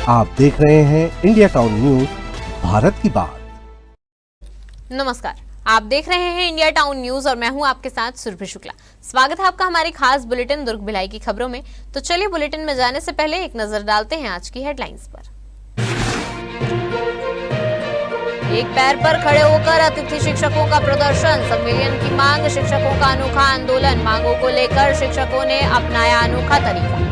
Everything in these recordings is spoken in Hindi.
आप देख रहे हैं इंडिया टाउन न्यूज, भारत की बात। नमस्कार, आप देख रहे हैं इंडिया टाउन न्यूज और मैं हूं आपके साथ सुरभि शुक्ला। स्वागत है आपका हमारी खास बुलेटिन दुर्ग भिलाई की खबरों में। तो चलिए बुलेटिन में जाने से पहले एक नजर डालते हैं आज की हेडलाइंस पर। एक पैर पर खड़े होकर अतिथि शिक्षकों का प्रदर्शन, संविलियन की मांग, शिक्षकों का अनोखा आंदोलन। मांगों को लेकर शिक्षकों ने अपनाया अनोखा तरीका।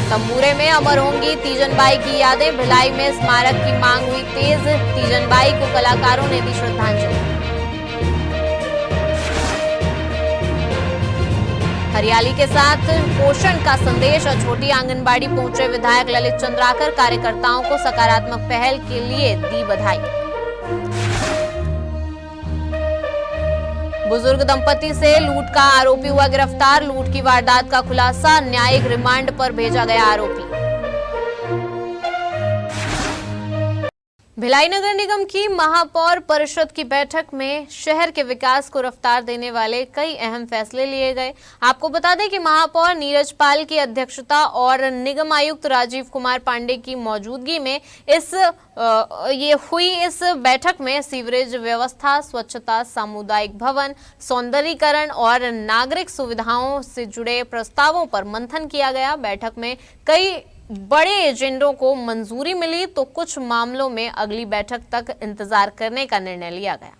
तंबूरे में अमर होंगी तीजनबाई की यादें, भिलाई में स्मारक की मांग हुई तेज। तीजनबाई को कलाकारों ने दी श्रद्धांजलि। हरियाली के साथ पोषण का संदेश, छोटी आंगनबाड़ी पहुंचे विधायक ललित चंद्राकर, कार्यकर्ताओं को सकारात्मक पहल के लिए दी बधाई। बुजुर्ग दंपति से लूट का आरोपी हुआ गिरफ्तार, लूट की वारदात का खुलासा, न्यायिक रिमांड पर भेजा गया आरोपी। भिलाई नगर निगम की महापौर परिषद की बैठक में शहर के विकास को रफ्तार देने वाले कई अहम फैसले लिए गए। आपको बता दें कि महापौर नीरज पाल की अध्यक्षता और निगम आयुक्त राजीव कुमार पांडे की मौजूदगी में इस बैठक में सीवरेज व्यवस्था, स्वच्छता, सामुदायिक भवन, सौंदर्यीकरण और नागरिक सुविधाओं से जुड़े प्रस्तावों पर मंथन किया गया। बैठक में कई बड़े एजेंडों को मंजूरी मिली तो कुछ मामलों में अगली बैठक तक इंतजार करने का निर्णय लिया गया।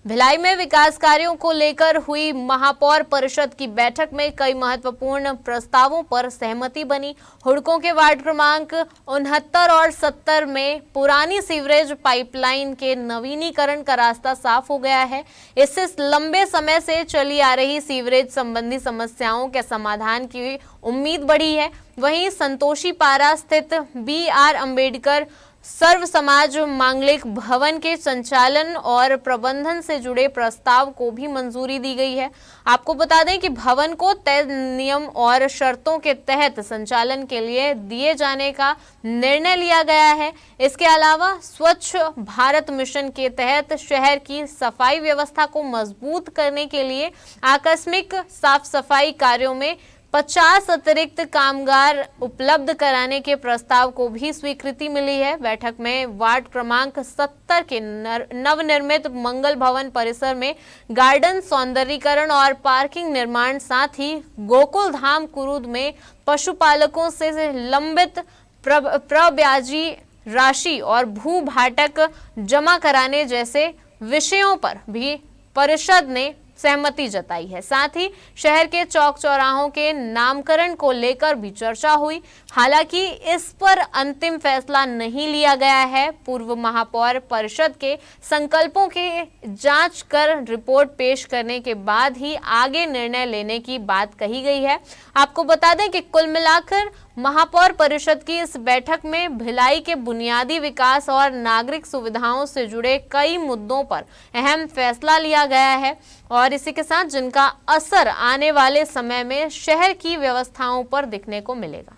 भिलाई में विकास कार्यों को लेकर हुई महापौर परिषद की बैठक में कई महत्वपूर्ण प्रस्तावों पर सहमति बनी। हुड़कों के वार्ड क्रमांक 69 और 70 में पुरानी सीवरेज पाइपलाइन के नवीनीकरण का रास्ता साफ हो गया है। इससे लंबे समय से चली आ रही सीवरेज संबंधी समस्याओं के समाधान की उम्मीद बढ़ी है। वहीं संतोषी पारा स्थित BR अम्बेडकर सर्व समाज मांगलिक भवन के संचालन और प्रबंधन से जुड़े प्रस्ताव को भी मंजूरी दी गई है। आपको बता दें कि भवन को तय नियम और शर्तों के तहत संचालन के लिए दिए जाने का निर्णय लिया गया है। इसके अलावा स्वच्छ भारत मिशन के तहत शहर की सफाई व्यवस्था को मजबूत करने के लिए आकस्मिक साफ सफाई कार्यों में 50 अतिरिक्त कामगार उपलब्ध कराने के प्रस्ताव को भी स्वीकृति मिली है। बैठक में वार्ड क्रमांक 70 के नवनिर्मित मंगल भवन परिसर में गार्डन, सौंदर्यीकरण और पार्किंग निर्माण, साथ ही गोकुल धाम कुरुद में पशुपालकों से लंबित प्रब्याजी राशि और भू भाटक जमा कराने जैसे विषयों पर भी परिषद ने सहमति जताई है। साथ ही शहर के चौक चौराहों के नामकरण को लेकर भी चर्चा हुई। हालांकि इस पर अंतिम फैसला नहीं लिया गया है। पूर्व महापौर परिषद के संकल्पों के जांच कर रिपोर्ट पेश करने के बाद ही आगे निर्णय लेने की बात कही गई है। आपको बता दें कि कुल मिलाकर महापौर परिषद की इस बैठक में भिलाई के बुनियादी विकास और नागरिक सुविधाओं से जुड़े कई मुद्दों पर अहम फैसला लिया गया है और इसी के साथ जिनका असर आने वाले समय में शहर की व्यवस्थाओं पर दिखने को मिलेगा।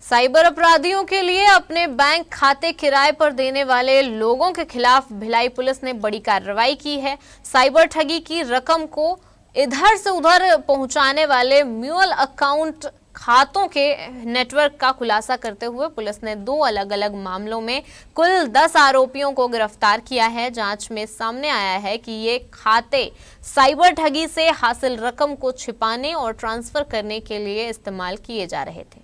साइबर अपराधियों के लिए अपने बैंक खाते किराए पर देने वाले लोगों के खिलाफ भिलाई पुलिस ने बड़ी कार्रवाई की है। साइबर ठगी की रकम को इधर से उधर पहुंचाने वाले म्यूल अकाउंट खातों के नेटवर्क का खुलासा करते हुए पुलिस ने 2 अलग अलग मामलों में कुल 10 आरोपियों को गिरफ्तार किया है। जांच में सामने आया है कि ये खाते साइबर ठगी से हासिल रकम को छिपाने और ट्रांसफर करने के लिए इस्तेमाल किए जा रहे थे।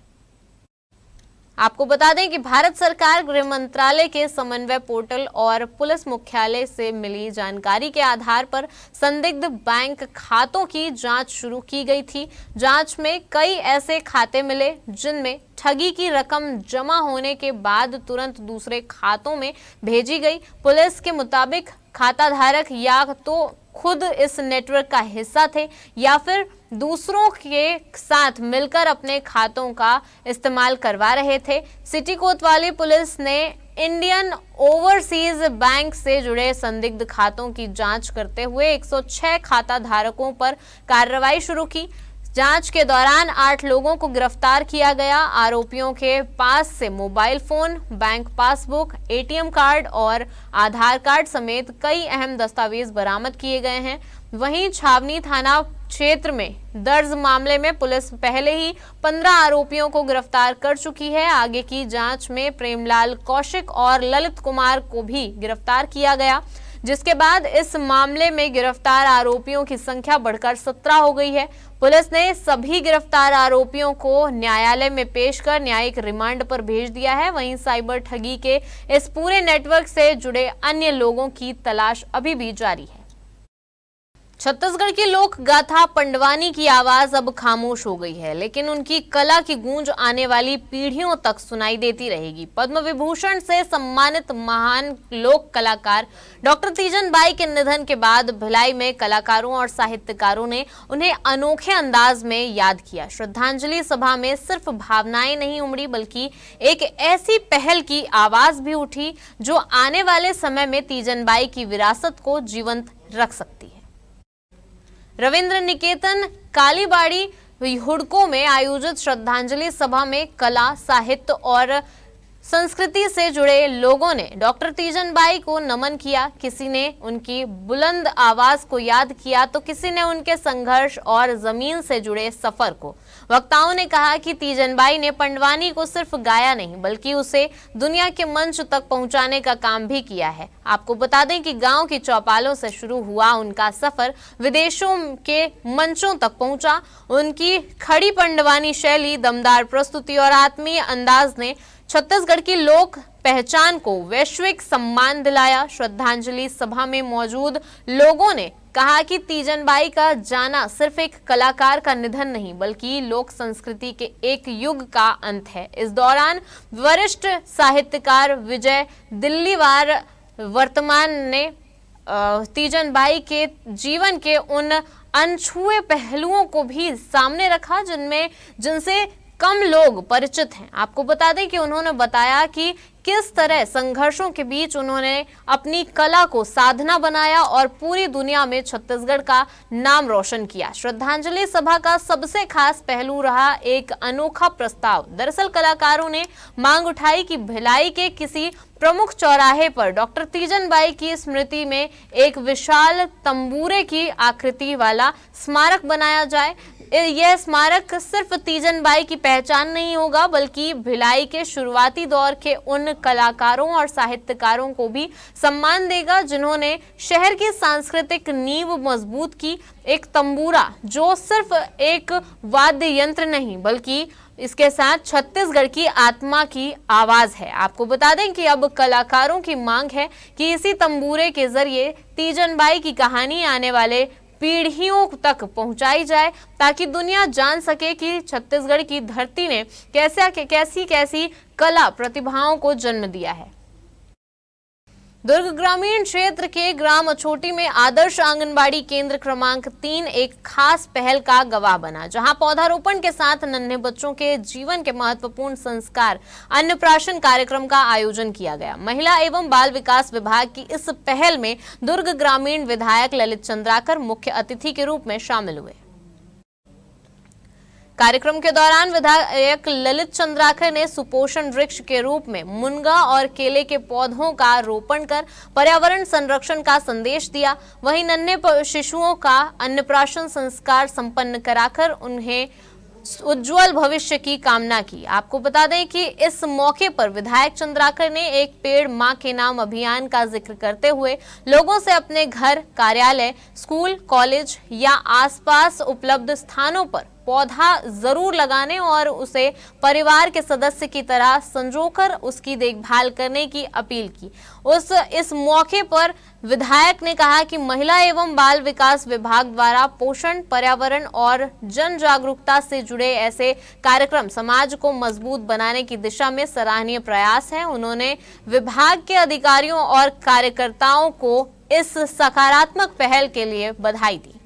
आपको बता दें कि भारत सरकार गृह मंत्रालय के समन्वय पोर्टल और पुलिस मुख्यालय से मिली जानकारी के आधार पर संदिग्ध बैंक खातों की जांच शुरू की गई थी। जांच में कई ऐसे खाते मिले जिनमें ठगी की रकम जमा होने के बाद तुरंत दूसरे खातों में भेजी गई। पुलिस के मुताबिक खाता धारक या तो खुद इस नेटवर्क का हिस्सा थे या फिर दूसरों के साथ मिलकर अपने खातों का इस्तेमाल करवा रहे थे। सिटी कोतवाली पुलिस ने इंडियन ओवरसीज बैंक से जुड़े संदिग्ध खातों की जांच करते हुए 106 खाता धारकों पर कार्रवाई शुरू की। जांच के दौरान 8 लोगों को गिरफ्तार किया गया। आरोपियों के पास से mobile phone, bank passbook, ATM card और आधार कार्ड समेत कई अहम दस्तावेज बरामद किए गए हैं। वहीं छावनी थाना क्षेत्र में दर्ज मामले में पुलिस पहले ही 15 आरोपियों को गिरफ्तार कर चुकी है। आगे की जांच में प्रेमलाल कौशिक और ललित कुमार को भी गिरफ्तार किया गया, जिसके बाद इस मामले में गिरफ्तार आरोपियों की संख्या बढ़कर 17 हो गई है। पुलिस ने सभी गिरफ्तार आरोपियों को न्यायालय में पेश कर न्यायिक रिमांड पर भेज दिया है। वहीं साइबर ठगी के इस पूरे नेटवर्क से जुड़े अन्य लोगों की तलाश अभी भी जारी है। छत्तीसगढ़ की लोक गाथा पंडवानी की आवाज अब खामोश हो गई है, लेकिन उनकी कला की गूंज आने वाली पीढ़ियों तक सुनाई देती रहेगी। पद्म विभूषण से सम्मानित महान लोक कलाकार डॉक्टर तीजन बाई के निधन के बाद भिलाई में कलाकारों और साहित्यकारों ने उन्हें अनोखे अंदाज में याद किया। श्रद्धांजलि सभा में सिर्फ भावनाएं नहीं उमड़ी, बल्कि एक ऐसी पहल की आवाज भी उठी जो आने वाले समय में तीजन बाई की विरासत को जीवंत रख सकती है। रविंद्र निकेतन कालीबाड़ी हुड़को में आयोजित श्रद्धांजलि सभा में कला, साहित्य और संस्कृति से जुड़े लोगों ने डॉक्टर तीजन बाई को नमन किया। किसी ने उनकी बुलंद आवाज को याद किया तो किसी ने उनके संघर्ष और जमीन से जुड़े सफर को। वक्ताओं ने कहा कि तीजन बाई ने पंडवानी को सिर्फ गाया नहीं, बल्कि उसे दुनिया के मंच तक पहुंचाने का काम भी किया है। आपको बता दें कि गांव की चौपालों से शुरू हुआ उनका सफर विदेशों के मंचों तक पहुंचा। उनकी खड़ी पंडवानी शैली, दमदार प्रस्तुति और आत्मीय अंदाज ने छत्तीसगढ़ की लोक पहचान को वैश्विक सम्मान दिलाया। श्रद्धांजलि सभा में मौजूद लोगों ने कहा कि तीजन बाई का जाना सिर्फ एक कलाकार का निधन नहीं, बल्कि लोक संस्कृति के एक युग का अंत है। इस दौरान वरिष्ठ साहित्यकार विजय दिल्लीवार वर्तमान ने तीजन बाई के जीवन के उन अनछुए पहलुओं को भी सामने रखा जिनसे कम लोग परिचित हैं। आपको बता दें कि उन्होंने बताया कि किस तरह संघर्षों के बीच उन्होंने अपनी कला को साधना बनाया और पूरी दुनिया में छत्तीसगढ़ का नाम रोशन किया। श्रद्धांजलि सभा का सबसे खास पहलू रहा एक अनोखा प्रस्ताव। दरअसल कलाकारों ने मांग उठाई कि भिलाई के किसी प्रमुख चौराहे पर डॉक्टर तीजन बाई की स्मृति में एक विशाल तंबूरे की आकृति वाला स्मारक बनाया जाए। यह स्मारक सिर्फ तीजन बाई की पहचान नहीं होगा, बल्कि भिलाई के शुरुआती दौर के उन कलाकारों और साहित्यकारों को भी सम्मान देगा जिन्होंने शहर की सांस्कृतिक नींव मजबूत की। एक तंबूरा जो सिर्फ एक वाद्य यंत्र नहीं, बल्कि इसके साथ छत्तीसगढ़ की आत्मा की आवाज है। आपको बता दें कि अब कलाकारों की मांग है कि इसी तंबूरे के जरिए तीजन बाई की कहानी आने वाले पीढ़ियों तक पहुंचाई जाए, ताकि दुनिया जान सके कि छत्तीसगढ़ की धरती ने कैसी कला प्रतिभाओं को जन्म दिया है। दुर्ग ग्रामीण क्षेत्र के ग्राम अछोटी में आदर्श आंगनबाड़ी केंद्र क्रमांक 3 एक खास पहल का गवाह बना, जहां पौधारोपण के साथ नन्हे बच्चों के जीवन के महत्वपूर्ण संस्कार अन्नप्राशन कार्यक्रम का आयोजन किया गया। महिला एवं बाल विकास विभाग की इस पहल में दुर्ग ग्रामीण विधायक ललित चंद्राकर मुख्य अतिथि के रूप में शामिल हुए। कार्यक्रम के दौरान विधायक ललित चंद्राकर ने सुपोषण वृक्ष के रूप में मुनगा और केले के पौधों का रोपण कर पर्यावरण संरक्षण का संदेश दिया। वहीं नन्हे शिशुओं का अन्नप्राशन संस्कार संपन्न कराकर उन्हें उज्जवल भविष्य की कामना की। आपको बता दें कि इस मौके पर विधायक चंद्राकर ने एक पेड़ मां के नाम अभियान का जिक्र करते हुए लोगों से अपने घर, कार्यालय, स्कूल, कॉलेज या आसपास उपलब्ध स्थानों पर पौधा जरूर लगाने और उसे परिवार के सदस्य की तरह संजोकर उसकी देखभाल करने की अपील की। इस मौके पर विधायक ने कहा कि महिला एवं बाल विकास विभाग द्वारा पोषण, पर्यावरण और जन जागरूकता से जुड़े ऐसे कार्यक्रम समाज को मजबूत बनाने की दिशा में सराहनीय प्रयास है। उन्होंने विभाग के अधिकारियों और कार्यकर्ताओं को इस सकारात्मक पहल के लिए बधाई दी।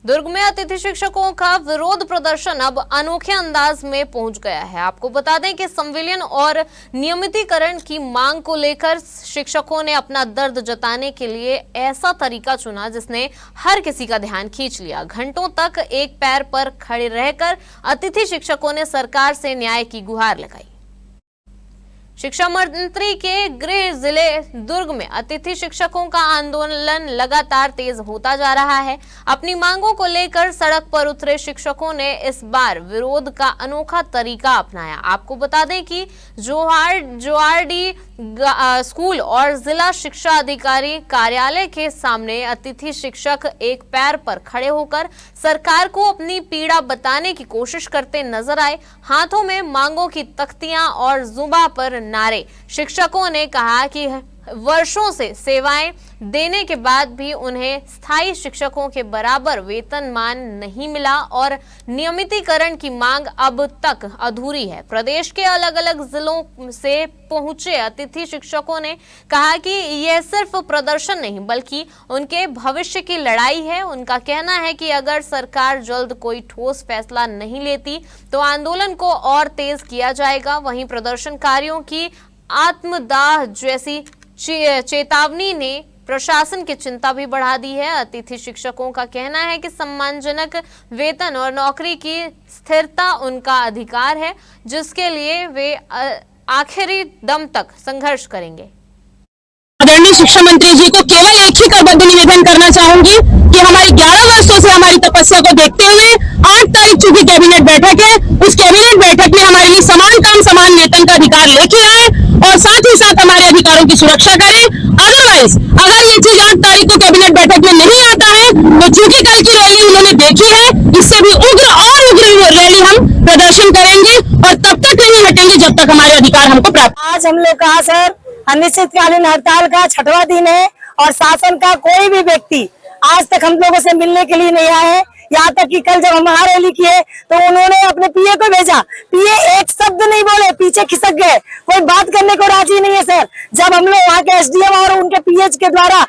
दुर्ग में अतिथि शिक्षकों का विरोध प्रदर्शन अब अनोखे अंदाज में पहुंच गया है। आपको बता दें कि संविलियन और नियमितीकरण की मांग को लेकर शिक्षकों ने अपना दर्द जताने के लिए ऐसा तरीका चुना जिसने हर किसी का ध्यान खींच लिया। घंटों तक एक पैर पर खड़े रहकर अतिथि शिक्षकों ने सरकार से न्याय की गुहार लगाई। शिक्षा मंत्री के गृह जिले दुर्ग में अतिथि शिक्षकों का आंदोलन लगातार तेज होता जा रहा है। अपनी मांगों को लेकर सड़क पर उतरे शिक्षकों ने इस बार विरोध का अनोखा तरीका अपनाया। आपको बता दें कि जोआरडी स्कूल और जिला शिक्षा अधिकारी कार्यालय के सामने अतिथि शिक्षक एक पैर पर खड़े होकर सरकार को अपनी पीड़ा बताने की कोशिश करते नजर आए। हाथों में मांगों की तख्तियां और जुबां पर नारे। शिक्षकों ने कहा कि वर्षों से सेवाएं देने के बाद भी उन्हें स्थायी शिक्षकों के बराबर वेतनमान नहीं मिला और नियमितीकरण की मांग अब तक अधूरी है। प्रदेश के अलग अलग जिलों से पहुंचे अतिथि शिक्षकों ने कहा कि यह सिर्फ प्रदर्शन नहीं बल्कि उनके भविष्य की लड़ाई है। उनका कहना है कि अगर सरकार जल्द कोई ठोस फैसला नहीं लेती तो आंदोलन को और तेज किया जाएगा। वहीं प्रदर्शनकारियों की आत्मदाह जैसी चेतावनी ने प्रशासन की चिंता भी बढ़ा दी है। अतिथि शिक्षकों का कहना है कि सम्मानजनक वेतन और नौकरी की स्थिरता उनका अधिकार है, जिसके लिए वे आखिरी दम तक संघर्ष करेंगे। आदरणीय शिक्षा मंत्री जी को केवल एक ही करबद्ध निवेदन करना चाहूंगी कि हमारी 11 वर्षों से हमारी तपस्या को देखते हुए 8 तारीख चूंकि कैबिनेट बैठक है, उस कैबिनेट बैठक में हमारे लिए समान काम समान वेतन का अधिकार लेके आए और साथ ही साथ हमारे अधिकारों की सुरक्षा करें। अदरवाइज अगर ये चीज 8 तारीख को कैबिनेट बैठक में नहीं आता है तो चूंकि कल की रैली उन्होंने देखी है, इससे भी उग्र रैली हम प्रदर्शन करेंगे और तब तक नहीं हटेंगे जब तक हमारे अधिकार हमको प्राप्त। आज हम लोग कहा सर अनिश्चितकालीन हड़ताल का 6वां दिन है और शासन का कोई भी व्यक्ति आज तक हम लोगों से मिलने के लिए नहीं आया है। यहाँ तक कि कल जब हम रैली किए तो उन्होंने अपने पीए को भेजा, पीए एक शब्द नहीं बोले, पीछे खिसक गए, कोई बात करने को राजी नहीं है सर। जब हम लोग वहाँ के एसडीएम और उनके पीएच के द्वारा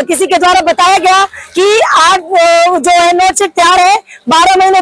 किसी के द्वारा बताया गया कि आज जो है नोटशीट तैयार है 12 महीने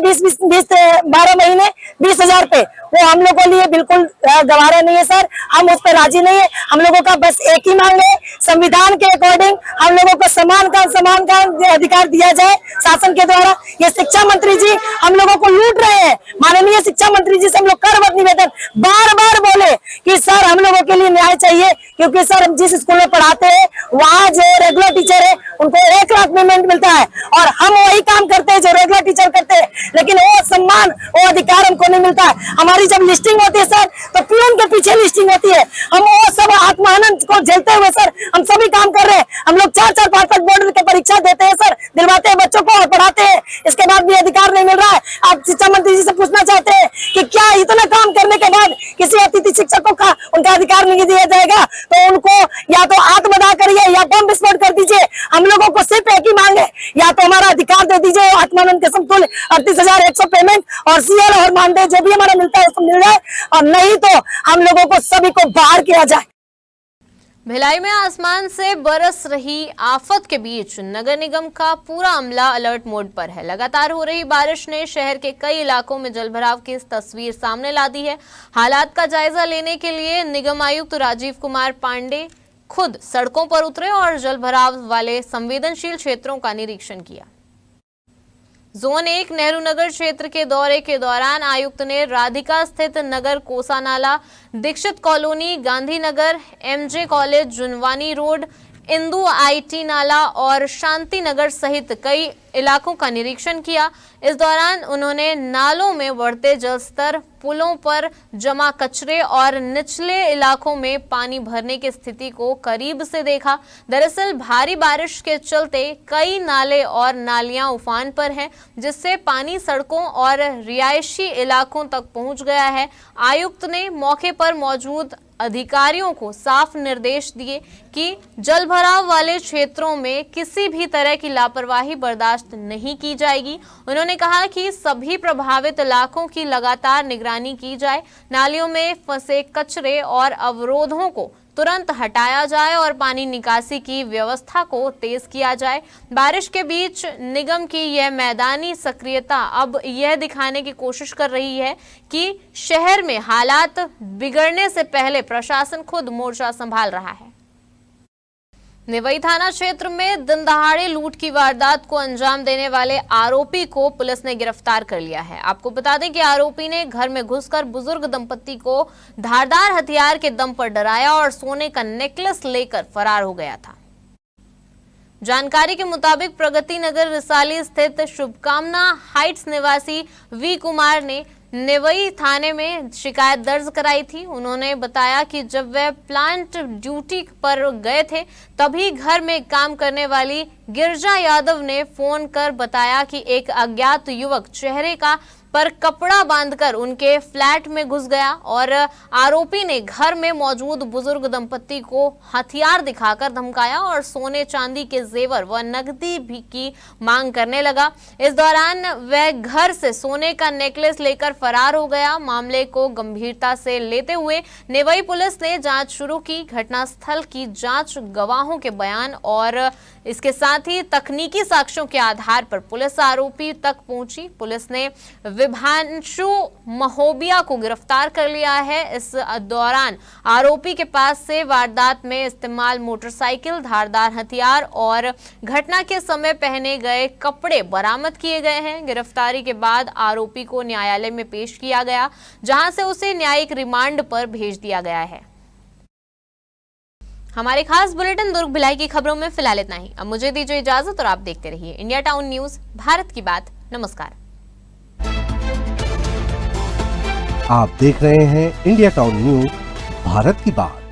20,000 पे, वो हम लोग को लिए बिल्कुल गवारा नहीं है सर। हम उस पर राजी नहीं है। हम लोगों का बस एक ही मांग है, संविधान के अकॉर्डिंग हम लोगों को समान का अधिकार दिया जाए शासन के द्वारा। ये शिक्षा मंत्री जी हम लोगों को लूट रहे हैं। माननीय शिक्षा मंत्री जी से हम लोग करबद्ध निवेदन बार बार बोले कि सर हम लोगों के लिए न्याय चाहिए, क्योंकि सर हम जिस स्कूल में पढ़ाते हैं वहाँ जो रेगुलर टीचर है उनको 1 लाख पेमेंट मिलता है और हम वही काम करते हैं जो रेगुलर टीचर करते हैं, लेकिन वो सम्मान वो अधिकार हमको नहीं मिलता है। हमारी जब लिस्टिंग होती है सर तो पीएन के पीछे लिस्टिंग होती है। हम वो सब आत्महनन को झेलते हुए सर हम सभी काम कर रहे हैं। हम लोग 4-4, 5-5 बोर्ड की परीक्षा देते हैं सर, दिलवाते हैं बच्चों को और पढ़ाते हैं, इसके बाद भी अधिकार नहीं मिल रहा है। आप शिक्षा मंत्री जी से पूछना चाहते हैं कि क्या इतना काम करने के बाद किसी अतिथि शिक्षकों का उनका अधिकार नहीं दिया जाएगा? तो उनको या तो आत्मदाह करिए या बम विस्फोट कर दीजिए। हम लोगों को सिर्फ एक ही मांग है, या तो हमारा अधिकार दे दीजिए आत्मानंद के समतुल्य 38,100 पेमेंट और सीएल और मानदेय जो भी हमारा मिलता है उसको मिल जाए, और नहीं तो हम लोगों को सभी को बाहर किया जाए। भिलाई में आसमान से बरस रही आफत के बीच नगर निगम का पूरा अमला अलर्ट मोड पर है। लगातार हो रही बारिश ने शहर के कई इलाकों में जलभराव की तस्वीर सामने ला दी है। हालात का जायजा लेने के लिए निगम आयुक्त राजीव कुमार पांडे खुद सड़कों पर उतरे और जलभराव वाले संवेदनशील क्षेत्रों का निरीक्षण किया। जोन 1 नेहरू नगर क्षेत्र के दौरे के दौरान आयुक्त ने राधिका स्थित नगर Kosanala, Dikshit colony, Gandhinagar, MJ college, Junwani road, Indu IT नाला और शांति नगर सहित कई इलाकों का निरीक्षण किया। इस दौरान उन्होंने नालों में बढ़ते जलस्तर, पुलों पर जमा कचरे और निचले इलाकों में पानी भरने की स्थिति को करीब से देखा। दरअसल भारी बारिश के चलते कई नाले और नालियां उफान पर हैं, जिससे पानी सड़कों और रिहायशी इलाकों तक पहुंच गया है। आयुक्त ने मौके पर मौजूद अधिकारियों को साफ निर्देश दिए कि जलभराव वाले क्षेत्रों में किसी भी तरह की लापरवाही बर्दाश्त नहीं की जाएगी। उन्होंने कहा कि सभी प्रभावित इलाकों की लगातार निगरानी की जाए, नालियों में फंसे कचरे और अवरोधों को तुरंत हटाया जाए और पानी निकासी की व्यवस्था को तेज किया जाए। बारिश के बीच निगम की यह मैदानी सक्रियता अब यह दिखाने की कोशिश कर रही है कि शहर में हालात बिगड़ने से पहले प्रशासन खुद मोर्चा संभाल रहा है। निवई थाना क्षेत्र में दिन दहाड़े लूट की वारदात को अंजाम देने वाले आरोपी को पुलिस ने गिरफ्तार कर लिया है। आपको बता दें कि आरोपी ने घर में घुसकर बुजुर्ग दंपति को धारदार हथियार के दम पर डराया और सोने का नेकलेस लेकर फरार हो गया था। जानकारी के मुताबिक प्रगति नगर रिसाली स्थित शुभकामना हाइट्स निवासी वी कुमार ने निवई थाने में शिकायत दर्ज कराई थी। उन्होंने बताया कि जब वह प्लांट ड्यूटी पर गए थे तभी घर में काम करने वाली गिरजा यादव ने फोन कर बताया कि एक अज्ञात युवक चेहरे का पर कपड़ा बांधकर उनके फ्लैट में घुस गया और आरोपी ने घर में मौजूद बुजुर्ग दंपति को हथियार दिखाकर धमकाया और सोने चांदी के जेवर व नकदी भी की मांग करने लगा। इस दौरान वह घर से सोने का नेकलेस लेकर फरार हो गया। मामले को गंभीरता से लेते हुए निवई पुलिस ने जांच शुरू की। घटनास्थल की जांच, गवाहों के बयान और इसके साथ ही तकनीकी साक्ष्यों के आधार पर पुलिस आरोपी तक पहुंची। पुलिस ने विभांशु महोबिया को गिरफ्तार कर लिया है। इस दौरान आरोपी के पास से वारदात में इस्तेमाल मोटरसाइकिल, धारदार हथियार और घटना के समय पहने गए कपड़े बरामद किए गए हैं। गिरफ्तारी के बाद आरोपी को न्यायालय में पेश किया गया, जहां से उसे न्यायिक रिमांड पर भेज दिया गया है। हमारे खास बुलेटिन दुर्ग भिलाई की खबरों में फिलहाल इतना ही। अब मुझे दीजिए इजाजत और आप देखते रहिए इंडिया टाउन न्यूज, भारत की बात। नमस्कार। आप देख रहे हैं इंडिया टाउन न्यूज, भारत की बात।